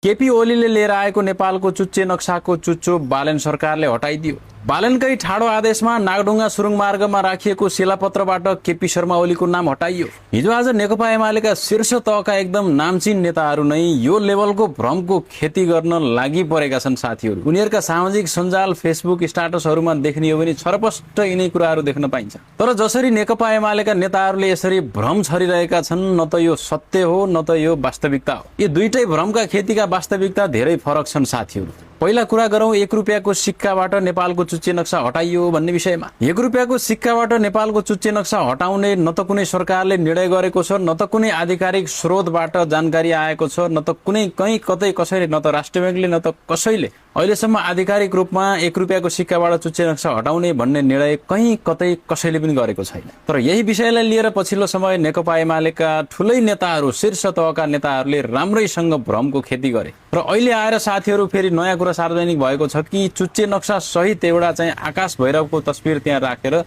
केपी ओलीले लिएर आएको नेपालको चुच्चे नक्साको चुच्चो बालेन सरकारले हटाइदियो। बालेनकै ठाडो आदेशमा नागढुङ्गा सुरुङ मार्गमा राखिएको शिलापत्रबाट केपी शर्मा ओलीको नाम हटाइयो। हिजो आज नेकपा एमालेका शीर्ष तहका एकदम नामचिन नेताहरू नै यो लेभलको भ्रमको खेती गर्न लागि परेका छन् साथीहरू। उनीहरूका सामाजिक सञ्जाल फेसबुक स्टाटसहरूमा देख्ने हो भने छरपष्ट यिनै कुराहरू देख्न पाइन्छ। तर जसरी नेकपा एमालेका नेताहरूले यसरी भ्रम छरिरहेका छन्, न त यो सत्य हो न त यो वास्तविकता हो। यो दुईटै भ्रमका खेतीका वास्तविकता धेरै फरक छन् साथीहरू। पहिला कुरा गरौं 1 रुपियाँको सिक्काबाट नेपालको चुच्चे नक्सा हटाइयो भन्ने विषयमा। 1 रुपियाँको सिक्काबाट नेपालको चुच्चे नक्सा हटाउने न त कुनै सरकारले निर्णय गरेको छ, न त कुनै आधिकारिक स्रोतबाट जानकारी आएको छ, न त कुनै कहीँ कतै कसैले, न त राष्ट्र ब्याङ्कले न त कसैले अहिलेसम्म आधिकारिक रूपमा 1 रुपियाँको सिक्काबाट चुच्चे नक्सा हटाउने भन्ने निर्णय कहीँ कतै कसैले पनि गरेको छैन। तर यही विषयलाई लिएर पछिल्लो समय नेकपा एमालेका ठूलै नेताहरू, शीर्ष तहका नेताहरूले राम्रैसँग भ्रमको खेती गरे र अहिले आएर साथीहरू फेरि नयाँ कुरा सार्वजनिक भएको छ कि चुच्चे नक्सा सहित एउटा चाहिँ आकाश भैरवको तस्बिर त्यहाँ राखेर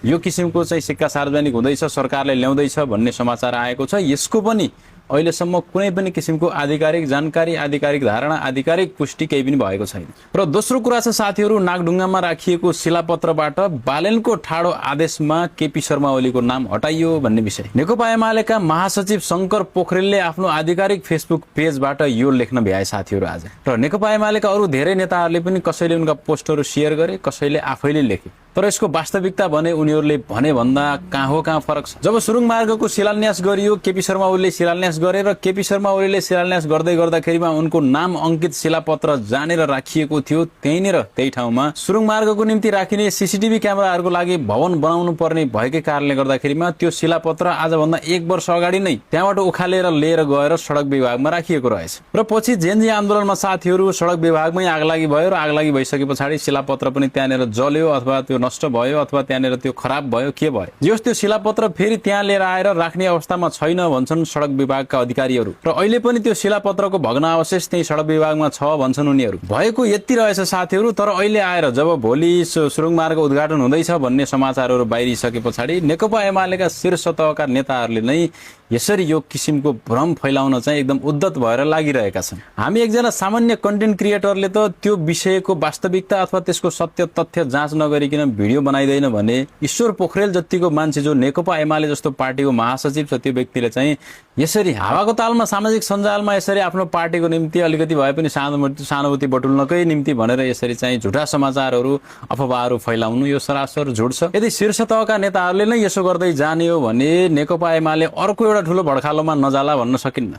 यो किसिमको चाहिँ सिक्का सार्वजनिक हुँदैछ, सरकारले ल्याउँदैछ भन्ने समाचार आएको छ। यसको पनि अहिलेसम्म कुनै पनि किसिमको आधिकारिक जानकारी, आधिकारिक धारणा, आधिकारिक पुष्टि केही पनि भएको छैन। र दोस्रो कुरा छ साथीहरू, नागढुङ्गामा राखिएको शिलापत्रबाट बालेनको ठाडो आदेशमा केपी शर्मा ओलीको नाम हटाइयो भन्ने विषय। नेकपा एमालेका महासचिव शंकर पोखरेलले आफ्नो आधिकारिक फेसबुक पेजबाट यो लेख्न भ्याए साथीहरू आज। र नेकपा एमालेका अरू धेरै नेताहरूले पनि कसैले उनका पोस्टहरू शेयर गरे, कसैले आफैले लेखे। तर यसको वास्तविकता भने उनीहरूले भने भन्दा कहाँ फरक छ। जब सुरुङ मार्गको शिलान्यास गरियो, केपी शर्मा ओलीले शिलान्यास गरे र केपी शर्मा ओलीले शिलान्यास गर्दै गर्दाखेरिमा उनको नाम अंकित शिलापत्र जानेर राखिएको थियो। त्यहीँनिर त्यही ठाउँमा सुरुङ मार्गको निम्ति राखिने सीसीटीभी क्यामेराहरूको लागि भवन बनाउनु पर्ने भएकै कारणले गर्दाखेरिमा त्यो शिलापत्र आजभन्दा 1 वर्ष अगाडि नै त्यहाँबाट उखालेर लिएर गएर सडक विभागमा राखिएको रहेछ। र पछि जेनजी आन्दोलनमा साथीहरू सडक विभागमै आगलागी भयो र आगलागी भइसके पछाडि शिलापत्र पनि त्यहाँनिर जल्यो अथवा त्यो नष्ट भयो अथवा त्यहाँनिर त्यो खराब भयो, के भयो। जस त्यो शिलापत्र फेरि त्यहाँ लिएर आएर राख्ने अवस्थामा छैन भन्छन् सडक विभागका अधिकारीहरू। र अहिले पनि त्यो शिलापत्रको भग्नावशेष त्यही सडक विभागमा छ भन्छन् उनीहरू। भएको यति रहेछ साथीहरू। तर अहिले आएर जब भोलि सुरुङ मार्ग उद्घाटन हुँदैछ भन्ने समाचारहरू बाहिरिसके पछाडि नेकपा एमालेका शीर्ष तहका नेताहरूले नै यसरी यो किसिमको भ्रम फैलाउन चाहिँ एकदम उद्धत भएर लागिरहेका छन्। हामी एकजना सामान्य कन्टेन्ट क्रिएटरले त त्यो विषयको वास्तविकता अथवा त्यसको सत्य तथ्य जाँच नगरिकन भिडियो बनाइदैन भने ईश्वर पोखरेल जतिको मान्छे जो नेकपा एमाले जस्तो पार्टीको महासचिव छ, त्यो व्यक्तिले चाहिँ यसरी हावाको तालमा सामाजिक सञ्जालमा यसरी आफ्नो पार्टीको निम्ति अलिकति भए पनि सहानुभूति बटुल्नकै निम्ति भनेर यसरी चाहिँ झुटा समाचारहरू, अफवाहहरू फैलाउनु यो सरासर झुट छ। यदि शीर्ष तहका नेताहरूले नै यसो गर्दै जाने हो भने नेकपा एमाले अर्को एउटा ठूलो भड्खालोमा नजाला भन्न सकिन्न।